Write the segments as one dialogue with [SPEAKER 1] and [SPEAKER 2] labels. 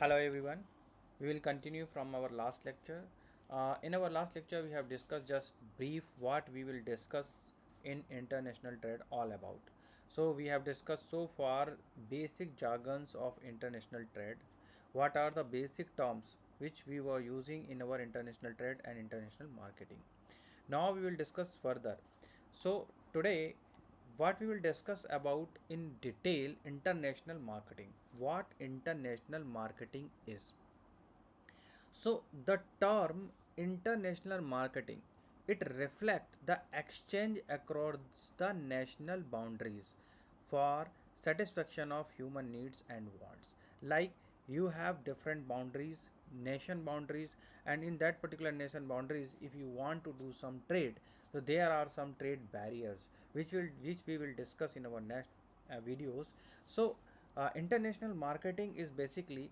[SPEAKER 1] Hello everyone. We will continue from our last lecture. In our last lecture, we have discussed just brief what we will discuss in international trade all about. So we have discussed so far basic jargons of international trade. What are the basic terms which we were using in our international trade and international marketing. Now we will discuss further. So today what we will discuss about in detail international marketing, what international marketing is. So the term international marketing, it reflects the exchange across the national boundaries for satisfaction of human needs and wants. Like you have different boundaries, nation boundaries, and in that particular nation boundaries, if you want to do some trade, so there are some trade barriers which we will discuss in our next videos. So international marketing is basically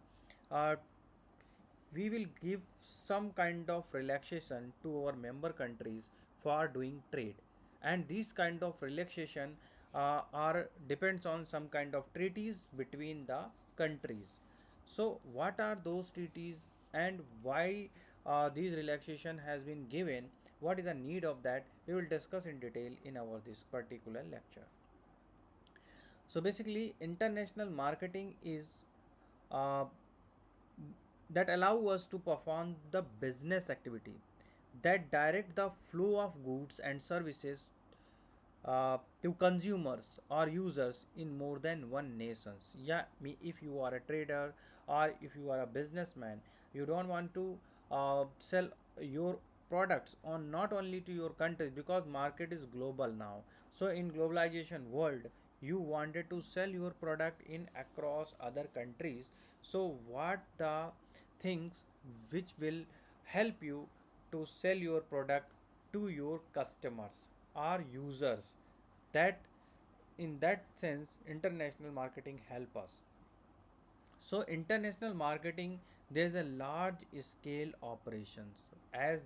[SPEAKER 1] uh, we will give some kind of relaxation to our member countries for doing trade, and these kind of relaxation are depends on some kind of treaties between the countries. So what are those treaties and why these relaxation has been given, what is the need of that, we will discuss in detail in our this particular lecture. So basically international marketing is uh, that allow us to perform the business activity that direct the flow of goods and services to consumers or users in more than one nations. Yeah, if you are a trader or if you are a businessman, you don't want to sell your products on not only to your countries, because market is global now. So in globalization world, you wanted to sell your product in across other countries. So what the things which will help you to sell your product to your customers or users, that in that sense international marketing help us. So international marketing, there's a large scale operations, as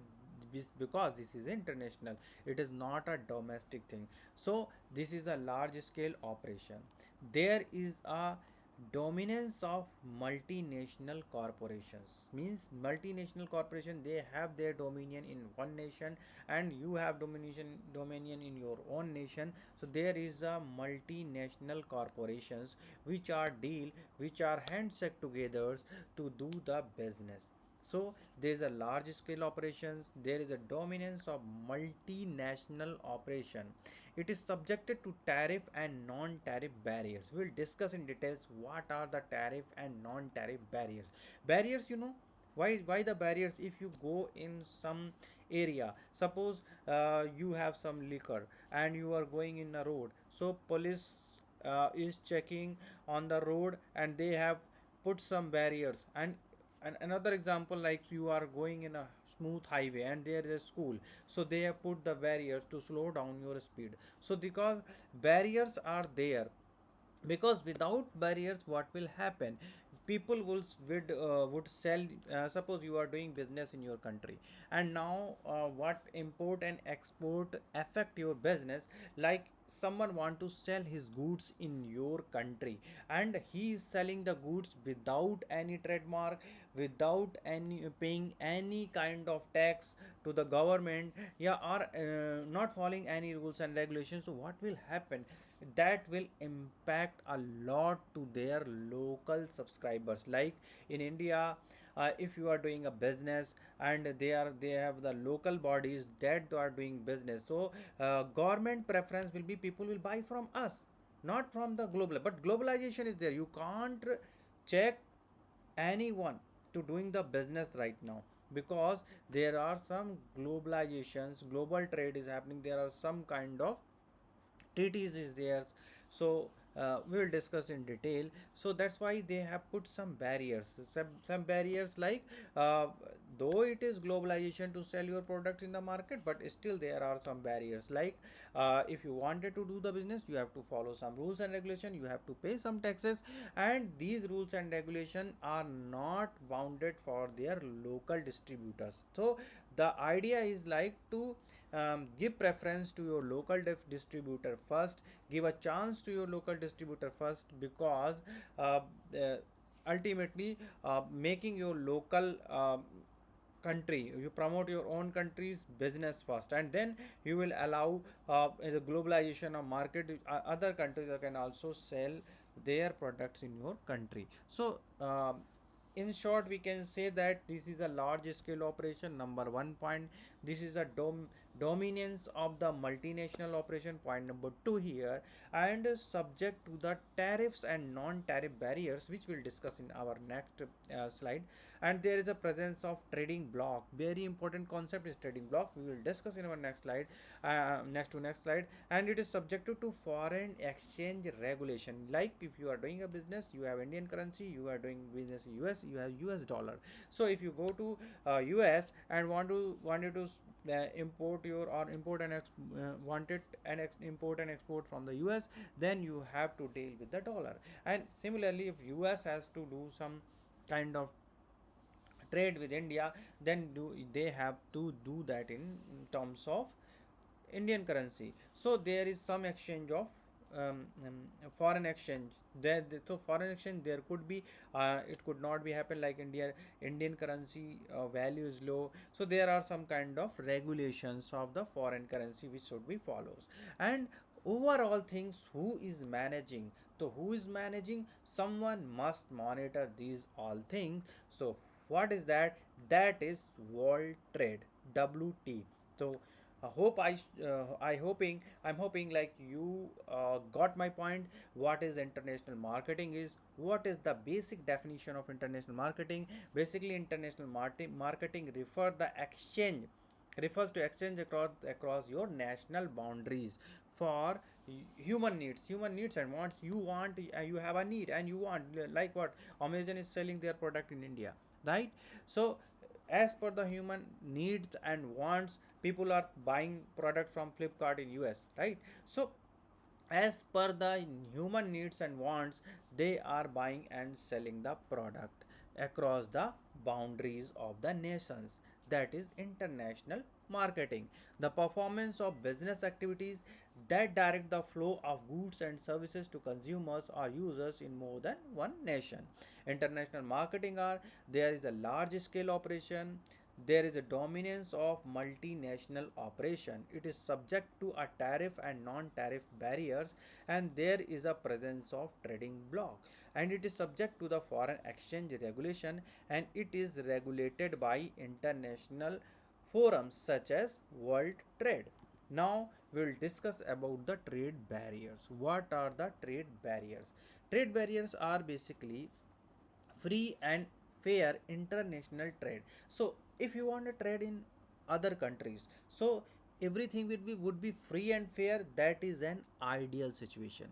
[SPEAKER 1] because this is international, it is not a domestic thing. So this is a large scale operation. There is a dominance of multinational corporations, means multinational corporation, they have their dominion in one nation and you have dominion in your own nation. So there is a multinational corporations which are handshake together to do the business. So there is a large scale operations, there is a dominance of multinational operation. It is subjected to tariff and non-tariff barriers. We will discuss in details what are the tariff and non-tariff barriers. Barriers, why the barriers? If you go in some area, suppose you have some liquor and you are going in a road, so police is checking on the road and they have put some barriers. And another example, like you are going in a smooth highway and there is a school, so they have put the barriers to slow down your speed. So because barriers are there, because without barriers what will happen, people would sell, suppose you are doing business in your country, and now what import and export affect your business. Like someone want to sell his goods in your country and he is selling the goods without any trademark, without any paying any kind of tax to the government, yeah, or not following any rules and regulations. So what will happen, that will impact a lot to their local subscribers. Like in India, if you are doing a business and they have the local bodies that are doing business, so government preference will be people will buy from us, not from the global. But globalization is there, you can't check anyone to doing the business right now, because there are some globalizations, global trade is happening, there are some kind of treaties is there. So we will discuss in detail. So that's why they have put some barriers, some barriers, like uh, though it is globalization to sell your product in the market, but still there are some barriers. Like if you wanted to do the business, you have to follow some rules and regulation, you have to pay some taxes, and these rules and regulation are not bounded for their local distributors. So the idea is like to give preference to your local distributor first, give a chance to your local distributor first, because uh, uh, ultimately making your local country, you promote your own country's business first, and then you will allow the globalization of market, other countries can also sell their products in your country. So in short, we can say that this is a large scale operation, number one point. This is a dominance of the multinational operation, point number two here, and subject to the tariffs and non-tariff barriers, which we'll discuss in our next slide. And there is a presence of trading block. Very important concept is trading block. We will discuss in our next slide, next slide. And it is subjected to foreign exchange regulation. Like if you are doing a business, you have Indian currency. You are doing business in US, you have US dollar. So if you go to US and wanted to import your or import and wanted and import and export from the US, then you have to deal with the dollar. And similarly, if US has to do some kind of trade with India, then they have to do that in terms of Indian currency. So there is some exchange of foreign exchange. So foreign exchange there could be, it could not be happen like Indian currency value is low. So there are some kind of regulations of the foreign currency which should be follows. And overall things, who is managing? So who is managing? Someone must monitor these all things. So what is that? That is World Trade, WT. So I'm hoping like you got my point. What is international marketing is? What is the basic definition of international marketing? Basically, international marketing refers to exchange across your national boundaries for human needs and wants. You have a need and you want, like what Amazon is selling their product in India, right? So as per the human needs and wants, people are buying product from Flipkart in US, right? So as per the human needs and wants, they are buying and selling the product across the boundaries of the nations. That is international marketing. The performance of business activities that direct the flow of goods and services to consumers or users in more than one nation. International marketing are, there is a large scale operation, there is a dominance of multinational operation. It is subject to a tariff and non-tariff barriers, and there is a presence of trading bloc. And it is subject to the foreign exchange regulation, and it is regulated by international forums such as World Trade. Now we will discuss about the trade barriers. What are the trade barriers? Trade barriers are basically free and fair international trade. So if you want to trade in other countries, so everything would be free and fair. That is an ideal situation.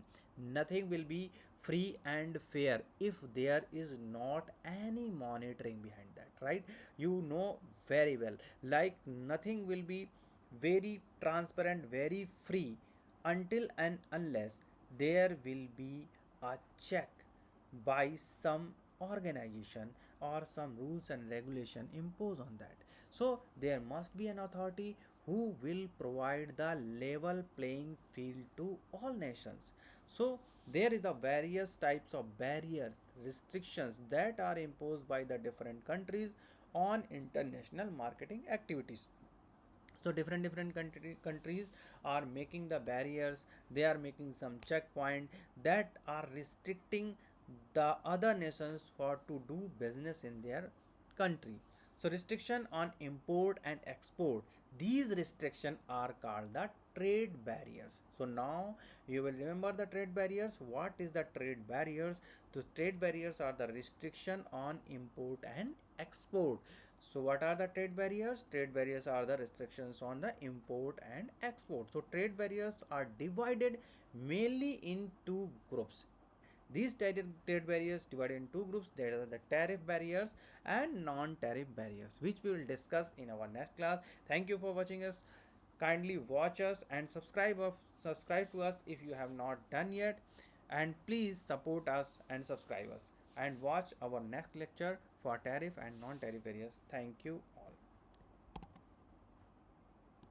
[SPEAKER 1] Nothing will be free and fair if there is not any monitoring behind that, right? You know very well, like nothing will be very transparent, very free, until and unless there will be a check by some organization or some rules and regulation imposed on that. So there must be an authority who will provide the level playing field to all nations. So there is the various types of barriers, restrictions that are imposed by the different countries on international marketing activities. So different countries are making the barriers, they are making some checkpoint that are restricting the other nations for to do business in their country. So restriction on import and export, these restrictions are called the trade barriers. So now you will remember the trade barriers. What is the trade barriers? The trade barriers are the restriction on import and export. So what are the trade barriers? Trade barriers are the restrictions on the import and export. So trade barriers are divided mainly in two groups. These trade barriers divided in two groups. There are the tariff barriers and non-tariff barriers, which we will discuss in our next class. Thank you for watching us. Kindly watch us and subscribe to us if you have not done yet. And please support us and subscribe us. And watch our next lecture for tariff and non-tariff barriers. Thank you.